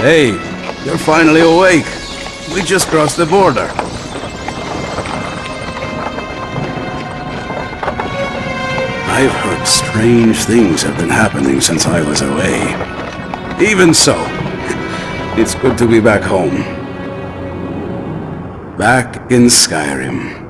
Hey, you're finally awake. We just crossed the border. I've heard strange things have been happening since I was away. Even so, it's good to be back home. Back in Skyrim.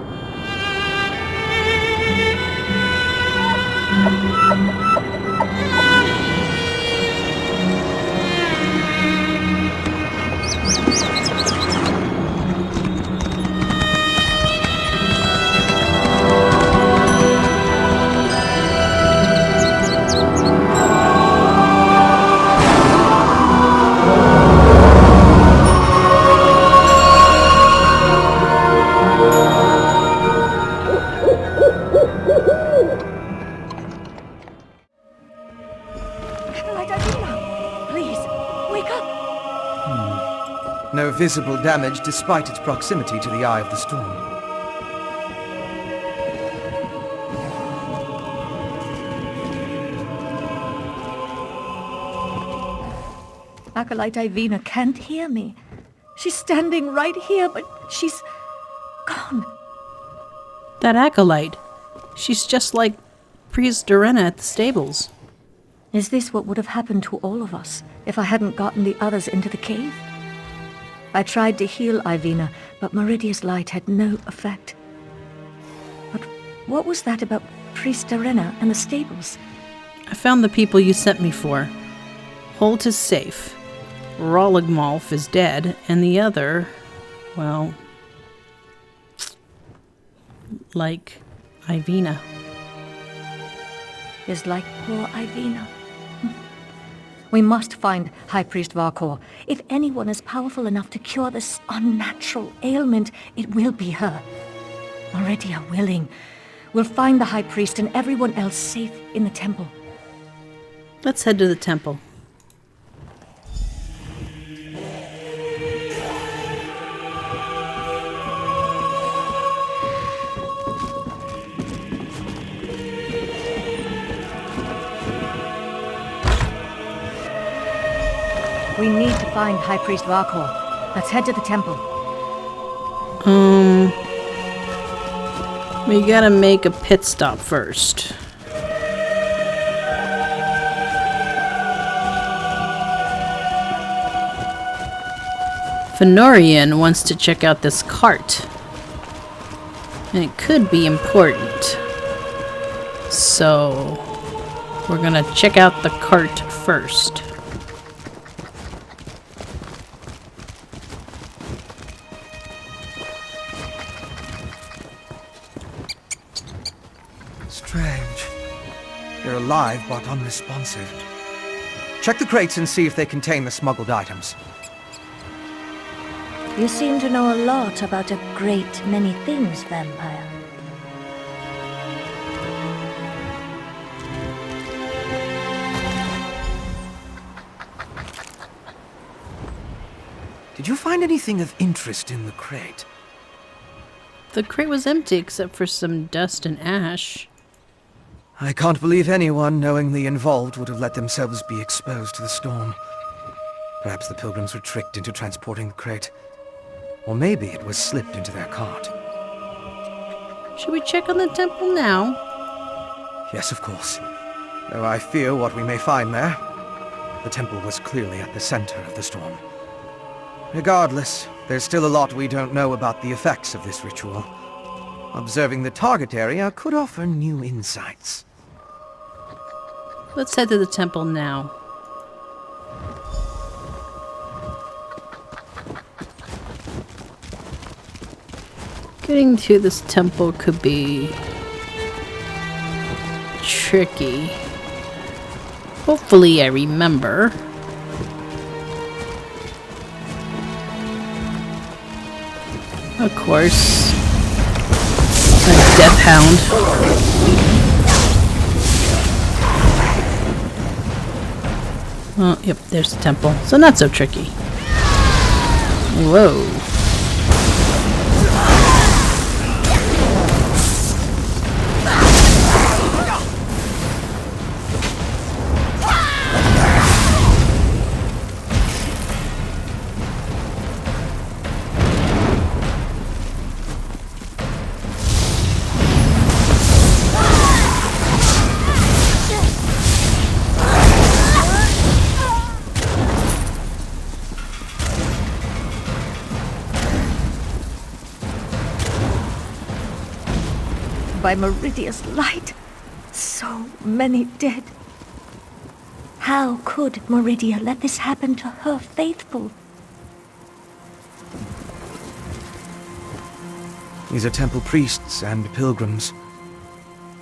No visible damage despite its proximity to the eye of the storm. Acolyte Ivina can't hear me. She's standing right here, but she's gone. That acolyte. She's just like Priest Bavian at the stables. Is this what would have happened to all of us if I hadn't gotten the others into the cave? I tried to heal Ivina, but Meridia's light had no effect. But what was that about Priest Bavian and the stables? I found the people you sent me for. Holt is safe. Rolligmalf is dead, and the other, well, like Ivina. Is like poor Ivina. We must find High Priest Varkour. If anyone is powerful enough to cure this unnatural ailment, it will be her. Meridia willing. We'll find the High Priest and everyone else safe in the temple. Let's head to the temple. We need to find High Priest Varkour. Let's head to the temple. We gotta make a pit stop first. Fenorian wants to check out this cart. And it could be important. So, we're gonna check out the cart first. Strange. They're alive, but unresponsive. Check the crates and see if they contain the smuggled items. You seem to know a lot about a great many things, Vampire. Did you find anything of interest in the crate? The crate was empty except for some dust and ash. I can't believe anyone knowingly involved would have let themselves be exposed to the storm. Perhaps the pilgrims were tricked into transporting the crate. Or maybe it was slipped into their cart. Should we check on the temple now? Yes, of course. Though I fear what we may find there. The temple was clearly at the center of the storm. Regardless, there's still a lot we don't know about the effects of this ritual. Observing the target area could offer new insights. Let's head to the temple now. Getting to this temple could be tricky. Hopefully I remember. Of course. A death hound. Oh, yep, there's the temple. So not so tricky. Whoa. by Meridia's light. So many dead. How could Meridia let this happen to her faithful? These are temple priests and pilgrims.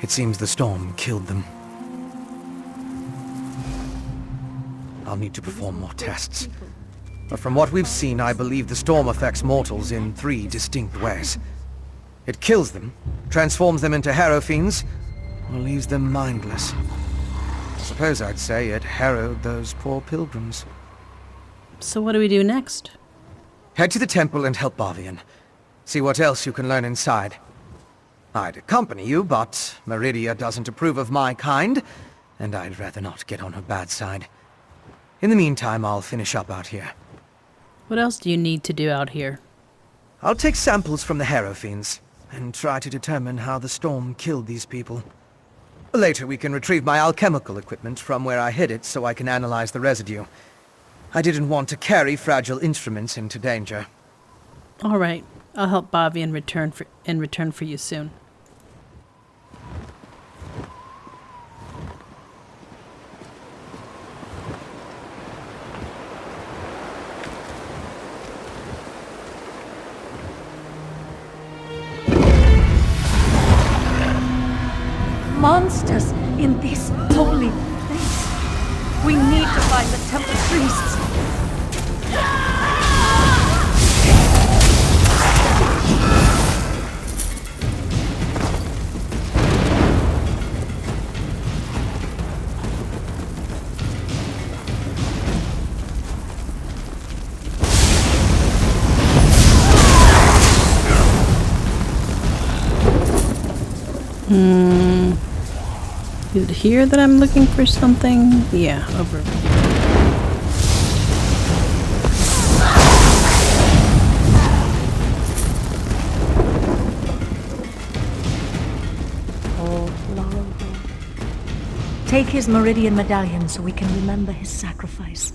It seems the storm killed them. I'll need to perform more tests. But from what we've seen, I believe the storm affects mortals in 3 distinct ways. It kills them, transforms them into harrow fiends, or leaves them mindless. I suppose I'd say it harrowed those poor pilgrims. So what do we do next? Head to the temple and help Bavian. See what else you can learn inside. I'd accompany you, but Meridia doesn't approve of my kind, and I'd rather not get on her bad side. In the meantime, I'll finish up out here. What else do you need to do out here? I'll take samples from the harrow fiends, and try to determine how the storm killed these people. Later we can retrieve my alchemical equipment from where I hid it so I can analyze the residue. I didn't want to carry fragile instruments into danger. All right. I'll help Bavian in return for you soon. Monsters in this holy place. We need to find the temple priests. Is it here that I'm looking for something? Yeah, over here. Take his Meridian medallion so we can remember his sacrifice.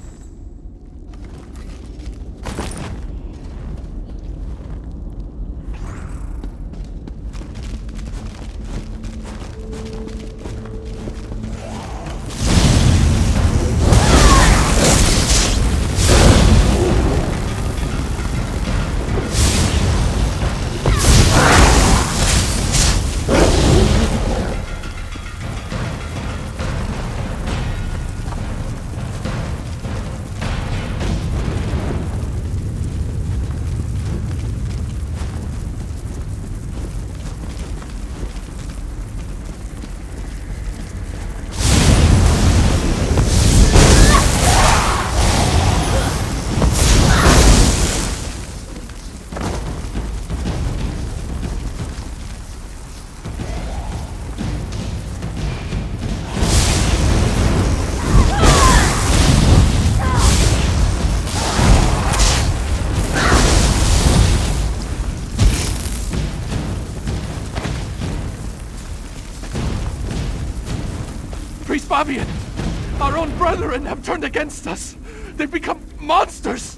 Priest Bavian! Our own brethren have turned against us! They've become monsters!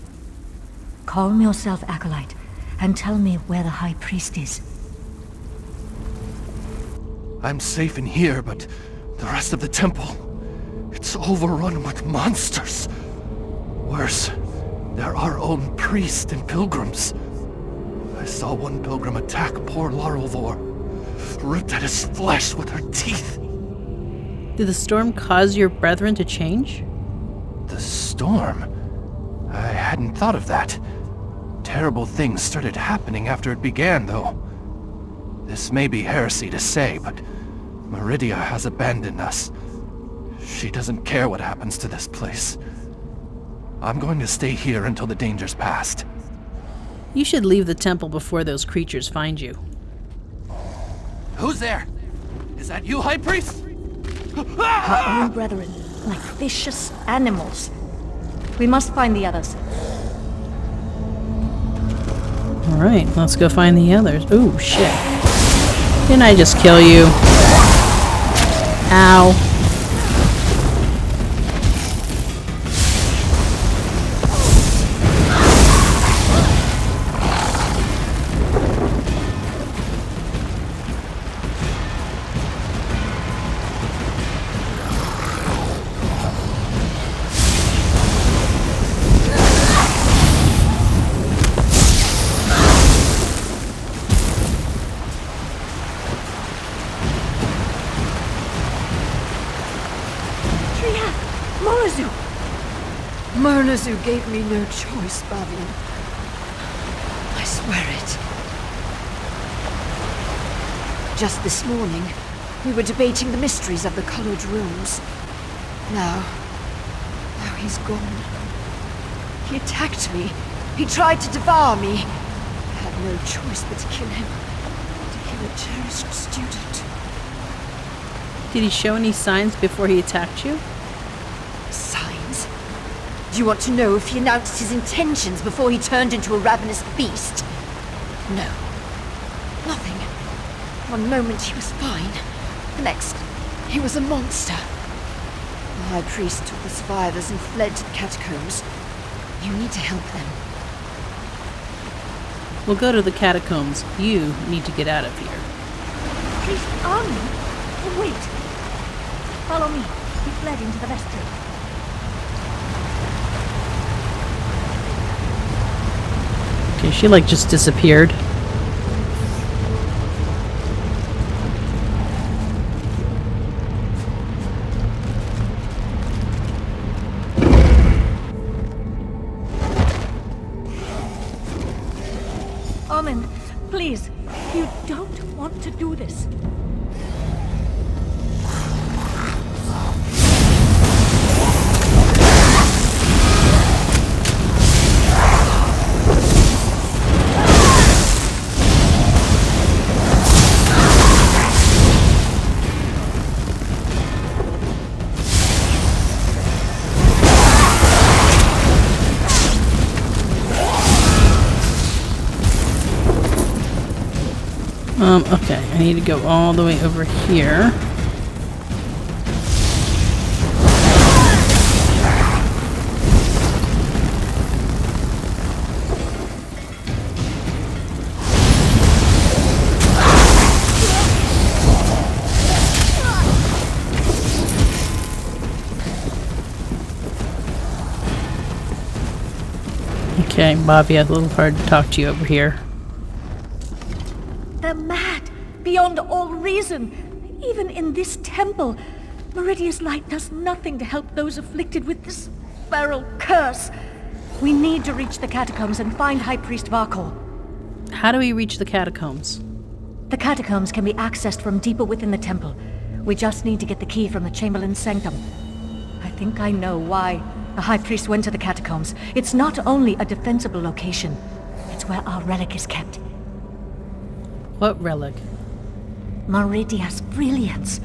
Calm yourself, Acolyte, and tell me where the High Priest is. I'm safe in here, but the rest of the temple, it's overrun with monsters. Worse, they're our own priests and pilgrims. I saw one pilgrim attack poor Larolvor, ripped at his flesh with her teeth. Did the storm cause your brethren to change? The storm? I hadn't thought of that. Terrible things started happening after it began, though. This may be heresy to say, but Meridia has abandoned us. She doesn't care what happens to this place. I'm going to stay here until the danger's past. You should leave the temple before those creatures find you. Who's there? Is that you, High Priest? Our own brethren, like vicious animals. We must find the others. Alright, let's go find the others. Ooh, shit. Didn't I just kill you? Ow. Unazu gave me no choice, Bavian. I swear it. Just this morning, we were debating the mysteries of the colored rooms. Now he's gone. He attacked me. He tried to devour me. I had no choice but to kill him. To kill a cherished student. Did he show any signs before he attacked you? Signs? Do you want to know if he announced his intentions before he turned into a ravenous beast? No. Nothing. One moment he was fine. The next, he was a monster. The High Priest took the survivors and fled to the catacombs. You need to help them. We'll go to the catacombs. You need to get out of here. Priest Armin? Oh, wait. Follow me. He fled into the vestry. Okay, she like just disappeared. Armin, please. You don't want to do this. Okay, I need to go all the way over here. Okay, Bobby, a little hard to talk to you over here. They're mad, beyond all reason. Even in this temple, Meridia's light does nothing to help those afflicted with this feral curse. We need to reach the catacombs and find High Priest Varkour. How do we reach the catacombs? The catacombs can be accessed from deeper within the temple. We just need to get the key from the Chamberlain's sanctum. I think I know why the High Priest went to the catacombs. It's not only a defensible location, it's where our relic is kept. What relic? Meridia's Brilliance.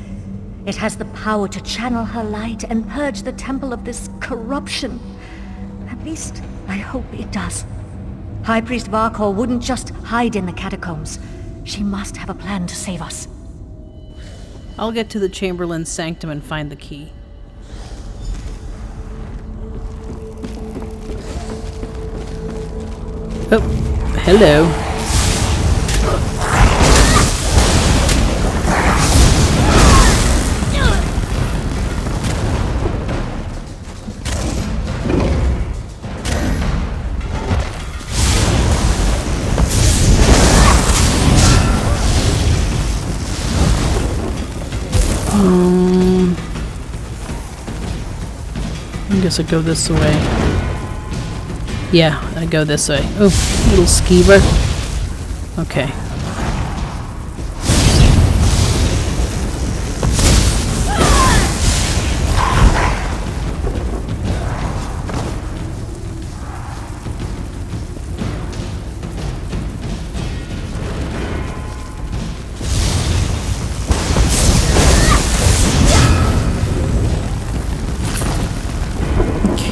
It has the power to channel her light and purge the temple of this corruption. At least, I hope it does. High Priest Varkour wouldn't just hide in the catacombs. She must have a plan to save us. I'll get to the Chamberlain's sanctum and find the key. Oh, hello. I guess I go this way. Yeah, I go this way. Oh, little skeever. Okay.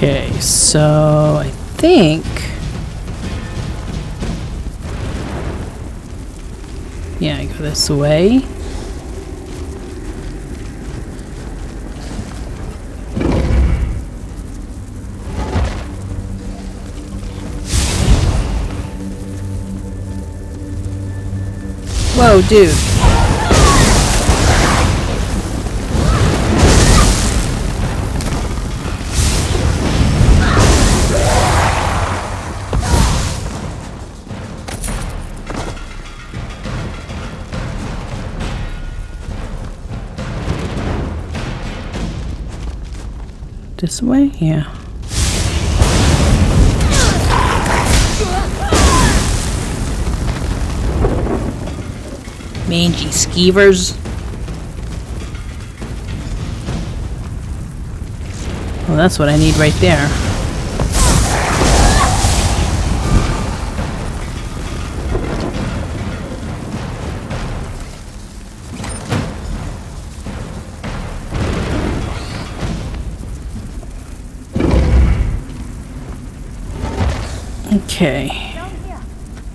Okay, so I think... yeah, I go this way. Whoa, dude. This way? Yeah. Mangy skeevers. Well, that's what I need right there. Okay. Down here.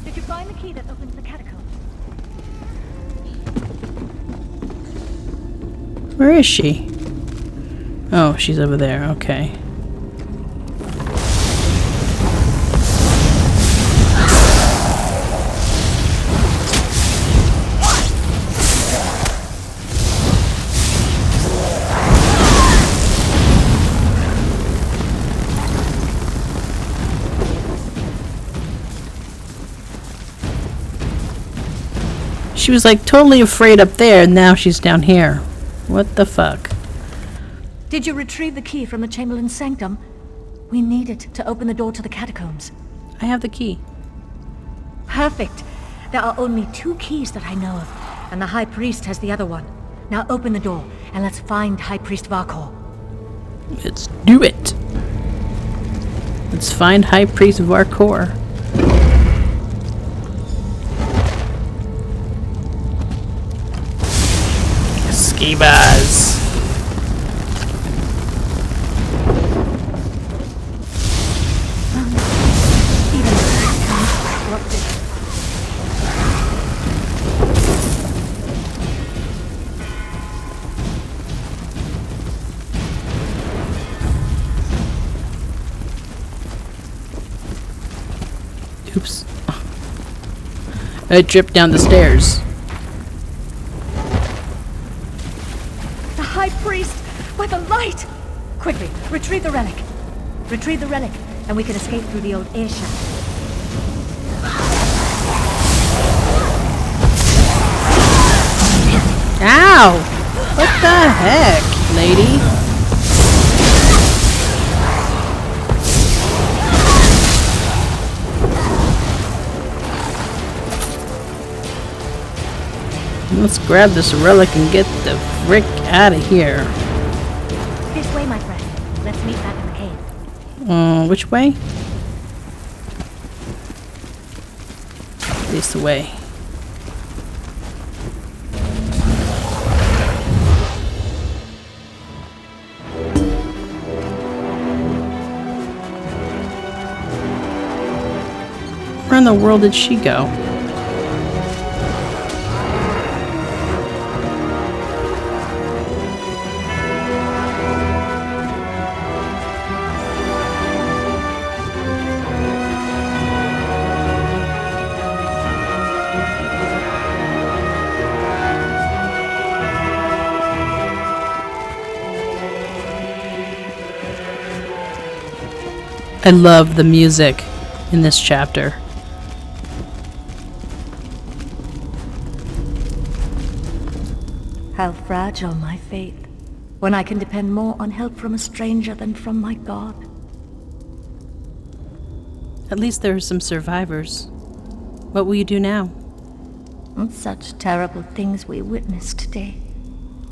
Did you find the key that opens the catacombs? Where is she? Oh, she's over there. Okay. She was like totally afraid up there, and now she's down here. What the fuck? Did you retrieve the key from the Chamberlain's sanctum? We need it to open the door to the catacombs. I have the key. Perfect. There are only 2 keys that I know of, and the High Priest has the other one. Now open the door, and let's find High Priest Varkour. Let's do it. Let's find High Priest Varkour. Skibas. Oops. I tripped down the stairs. The High Priest! By the light! Quickly, retrieve the relic. Retrieve the relic, and we can escape through the old air shaft. Ow! What the heck, lady? Let's grab this relic and get the frick out of here. This way, my friend. Let's meet back in the cave. Which way? This way. Where in the world did she go? I love the music in this chapter. How fragile my faith, when I can depend more on help from a stranger than from my God. At least there are some survivors. What will you do now? And such terrible things we witnessed today.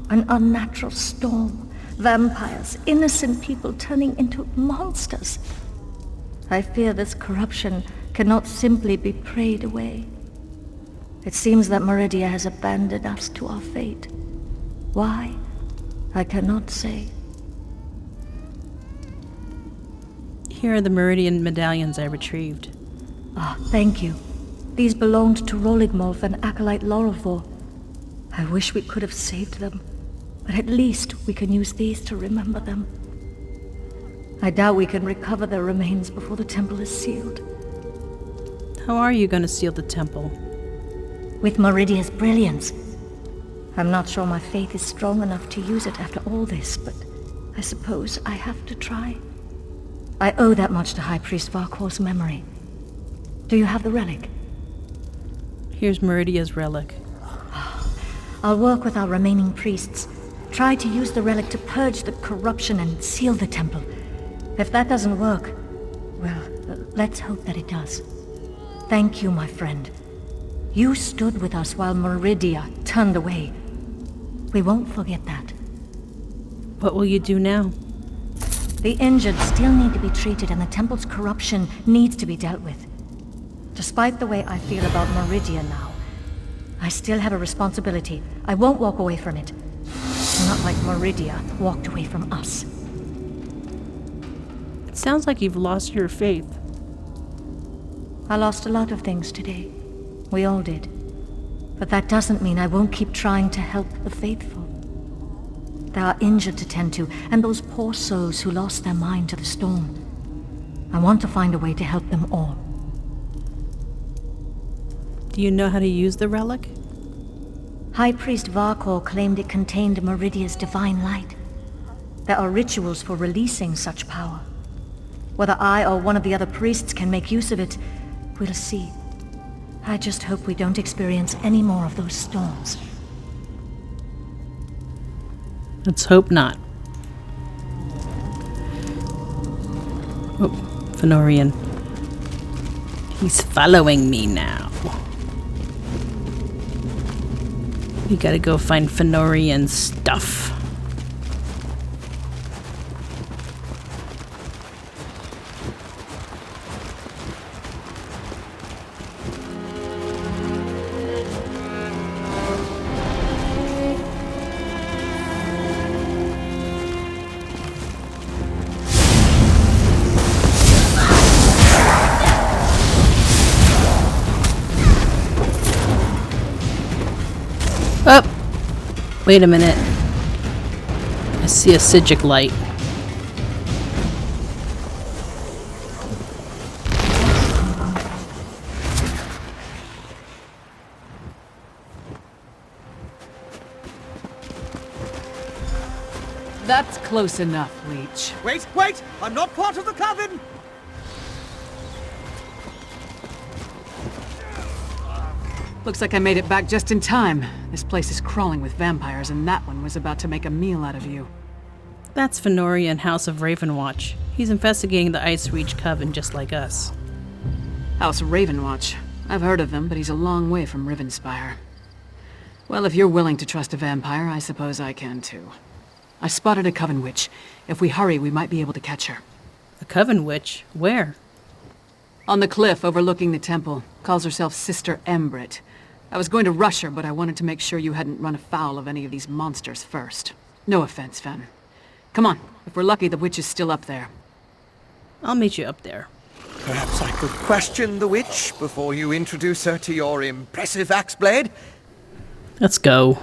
An unnatural storm, vampires, innocent people turning into monsters. I fear this corruption cannot simply be prayed away. It seems that Meridia has abandoned us to our fate. Why? I cannot say. Here are the Meridian medallions I retrieved. Ah, thank you. These belonged to Roligmolf and Acolyte Lorelfor. I wish we could have saved them, but at least we can use these to remember them. I doubt we can recover their remains before the temple is sealed. How are you going to seal the temple? With Meridia's brilliance. I'm not sure my faith is strong enough to use it after all this, but I suppose I have to try. I owe that much to High Priest Varkour's memory. Do you have the relic? Here's Meridia's relic. I'll work with our remaining priests. Try to use the relic to purge the corruption and seal the temple. If that doesn't work, well, let's hope that it does. Thank you, my friend. You stood with us while Meridia turned away. We won't forget that. What will you do now? The injured still need to be treated, and the temple's corruption needs to be dealt with. Despite the way I feel about Meridia now, I still have a responsibility. I won't walk away from it. Not like Meridia walked away from us. It sounds like you've lost your faith. I lost a lot of things today. We all did. But that doesn't mean I won't keep trying to help the faithful. There are injured to tend to, and those poor souls who lost their mind to the storm. I want to find a way to help them all. Do you know how to use the relic? High Priest Varkour claimed it contained Meridia's divine light. There are rituals for releasing such power. Whether I or one of the other priests can make use of it, we'll see. I just hope we don't experience any more of those storms. Let's hope not. Oh, Fenorian. He's following me now. We gotta go find Fenorian stuff. Up! Wait a minute. I see a Sigic light. That's close enough, Leech. Wait, wait! I'm not part of the coven! Looks like I made it back just in time. This place is crawling with vampires, and that one was about to make a meal out of you. That's Fenorian House of Ravenwatch. He's investigating the Ice Reach Coven just like us. House Ravenwatch. I've heard of them, but he's a long way from Rivenspire. Well, if you're willing to trust a vampire, I suppose I can too. I spotted a coven witch. If we hurry, we might be able to catch her. A coven witch? Where? On the cliff overlooking the temple. Calls herself Sister Ambritt. I was going to rush her, but I wanted to make sure you hadn't run afoul of any of these monsters first. No offense, Fen. Come on. If we're lucky, the witch is still up there. I'll meet you up there. Perhaps I could question the witch before you introduce her to your impressive axe blade? Let's go.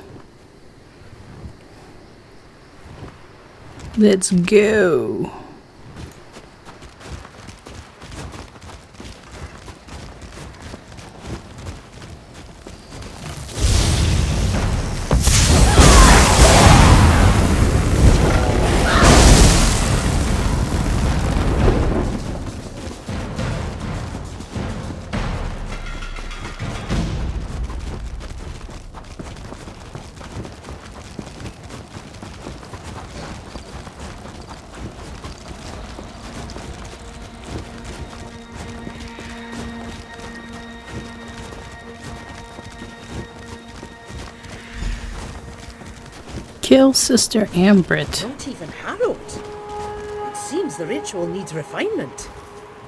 Let's go. Kill Sister Ambritt. Not even harrowed. It seems the ritual needs refinement.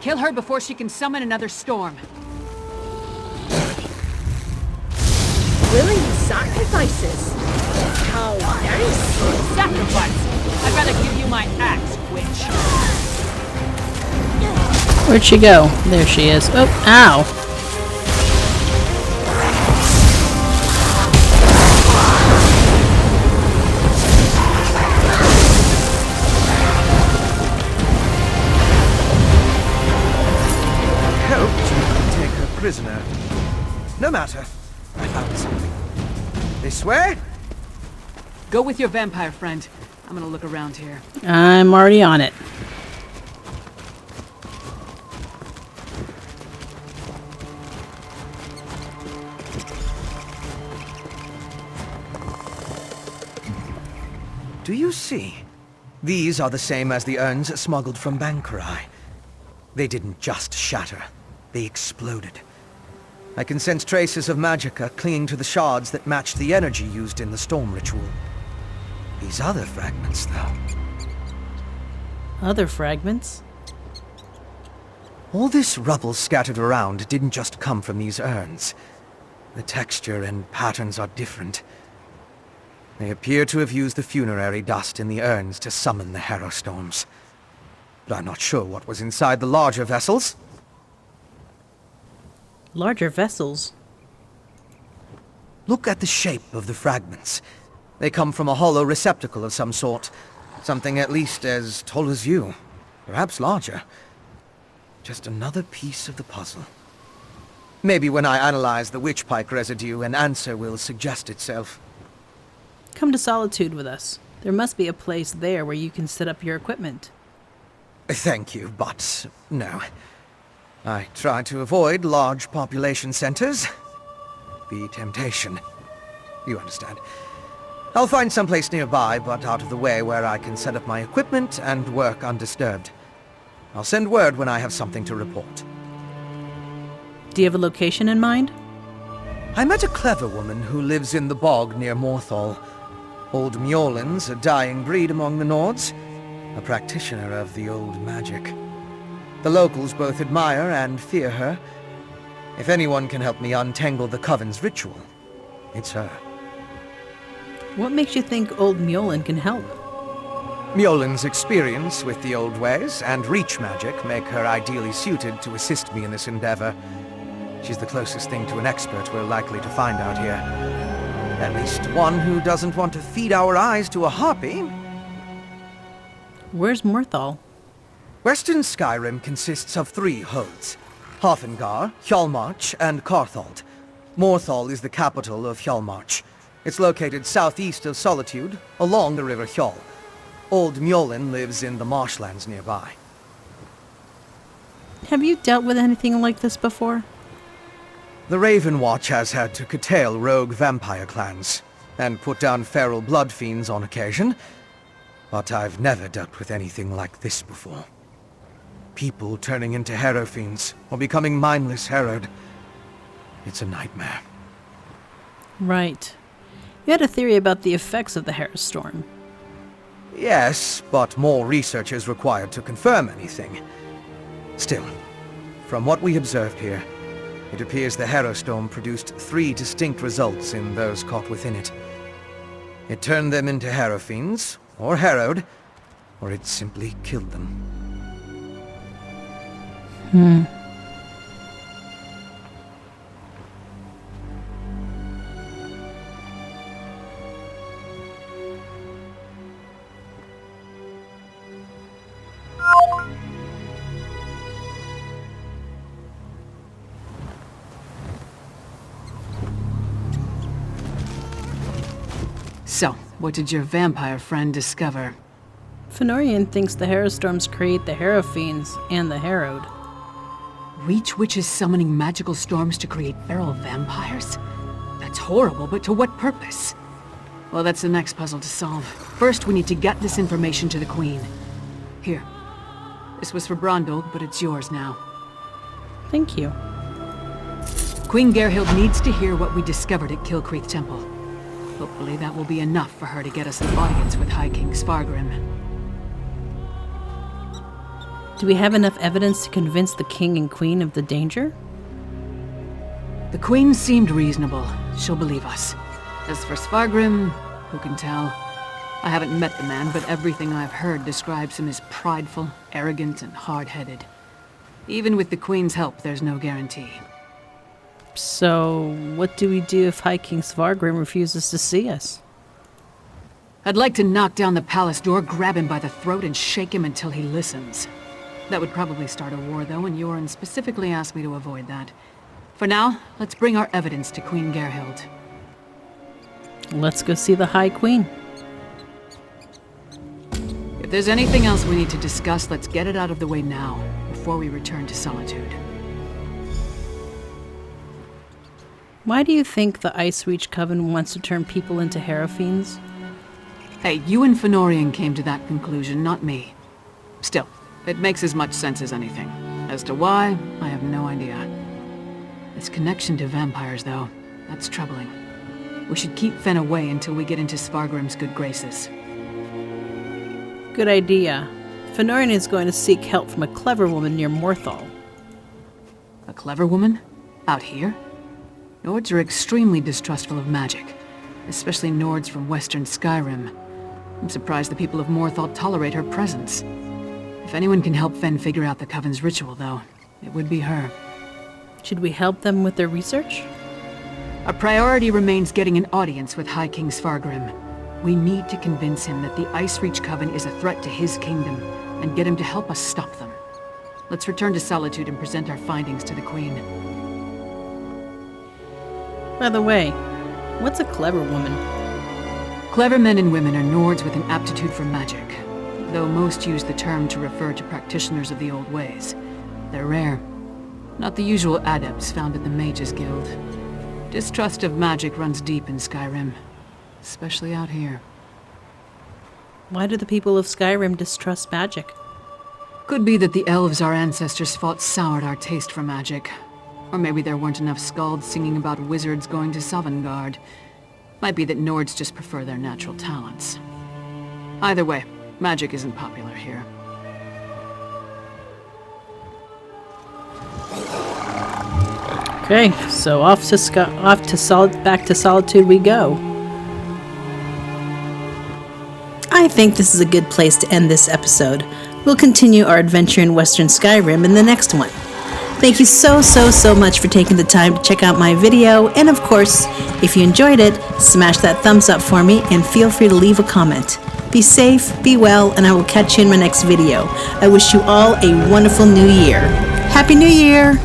Kill her before she can summon another storm. Willing sacrifices. How nice. Sacrifice! I'd rather give you my axe, witch. Where'd she go? There she is. Oh, ow. Prisoner. No matter. I found something. This way? Go with your vampire friend. I'm gonna look around here. I'm already on it. Do you see? These are the same as the urns smuggled from Bankarai. They didn't just shatter. They exploded. I can sense traces of Magicka clinging to the shards that match the energy used in the storm ritual. These other fragments, though. Other fragments? All this rubble scattered around didn't just come from these urns. The texture and patterns are different. They appear to have used the funerary dust in the urns to summon the harrowstorms. But I'm not sure what was inside the larger vessels. Larger vessels? Look at the shape of the fragments. They come from a hollow receptacle of some sort. Something at least as tall as you. Perhaps larger. Just another piece of the puzzle. Maybe when I analyze the witchpike residue, an answer will suggest itself. Come to Solitude with us. There must be a place there where you can set up your equipment. Thank you, but no. I try to avoid large population centers. The temptation. You understand. I'll find someplace nearby, but out of the way where I can set up my equipment and work undisturbed. I'll send word when I have something to report. Do you have a location in mind? I met a clever woman who lives in the bog near Morthal. Old Mjolnir's a dying breed among the Nords, a practitioner of the old magic. The locals both admire and fear her. If anyone can help me untangle the Coven's ritual, it's her. What makes you think old Mjolnir can help? Mjolnir's experience with the old ways and reach magic make her ideally suited to assist me in this endeavor. She's the closest thing to an expert we're likely to find out here. At least one who doesn't want to feed our eyes to a harpy. Where's Morthal? Western Skyrim consists of 3 Hods: Hofengar, Hjalmarch, and Carthald. Morthal is the capital of Hjalmarch. It's located southeast of Solitude, along the river Hjal. Old Mjolnir lives in the marshlands nearby. Have you dealt with anything like this before? The Raven Watch has had to curtail rogue vampire clans, and put down feral blood fiends on occasion, but I've never dealt with anything like this before. People turning into harrow fiends, or becoming mindless harrowed. It's a nightmare. Right. You had a theory about the effects of the harrowstorm. Yes, but more research is required to confirm anything. Still, from what we observed here, it appears the harrowstorm produced 3 distinct results in those caught within it. It turned them into harrow fiends, or harrowed, or it simply killed them. So, what did your vampire friend discover? Fëanorian thinks the harrowstorms create the harrow fiends and the harrowed. Reach witches summoning magical storms to create feral vampires? That's horrible, but to what purpose? Well, that's the next puzzle to solve. First, we need to get this information to the Queen. Here. This was for Brondolg, but it's yours now. Thank you. Queen Gerhild needs to hear what we discovered at Kilcreath Temple. Hopefully that will be enough for her to get us an audience with High King Svargrim. Do we have enough evidence to convince the King and Queen of the danger? The Queen seemed reasonable. She'll believe us. As for Svargrim, who can tell? I haven't met the man, but everything I've heard describes him as prideful, arrogant, and hard-headed. Even with the Queen's help, there's no guarantee. So, what do we do if High King Svargrim refuses to see us? I'd like to knock down the palace door, grab him by the throat, and shake him until he listens. That would probably start a war, though, and Yoren specifically asked me to avoid that. For now, let's bring our evidence to Queen Gerhild. Let's go see the High Queen. If there's anything else we need to discuss, let's get it out of the way now, before we return to Solitude. Why do you think the Icereach Coven wants to turn people into harrow fiends? Hey, you and Fëanorian came to that conclusion, not me. Still, it makes as much sense as anything. As to why, I have no idea. The This connection to vampires, though, that's troubling. We should keep Fen away until we get into Svargrim's good graces. Good idea. Fenorian is going to seek help from a clever woman near Morthal. A clever woman? Out here? Nords are extremely distrustful of magic, especially Nords from western Skyrim. I'm surprised the people of Morthal tolerate her presence. If anyone can help Fen figure out the Coven's ritual, though, it would be her. Should we help them with their research? Our priority remains getting an audience with High King Svargrim. We need to convince him that the Ice Reach Coven is a threat to his kingdom, and get him to help us stop them. Let's return to Solitude and present our findings to the Queen. By the way, what's a clever woman? Clever men and women are Nords with an aptitude for magic, though most use the term to refer to practitioners of the old ways. They're rare. Not the usual adepts found at the Mages Guild. Distrust of magic runs deep in Skyrim, especially out here. Why do the people of Skyrim distrust magic? Could be that the elves our ancestors fought soured our taste for magic. Or maybe there weren't enough skalds singing about wizards going to Sovngarde. Might be that Nords just prefer their natural talents. Either way, magic isn't popular here. Okay, so back to Solitude we go. I think this is a good place to end this episode. We'll continue our adventure in Western Skyrim in the next one. Thank you so much for taking the time to check out my video, and of course, if you enjoyed it, smash that thumbs up for me and feel free to leave a comment. Be safe, be well, and I will catch you in my next video. I wish you all a wonderful new year. Happy New Year!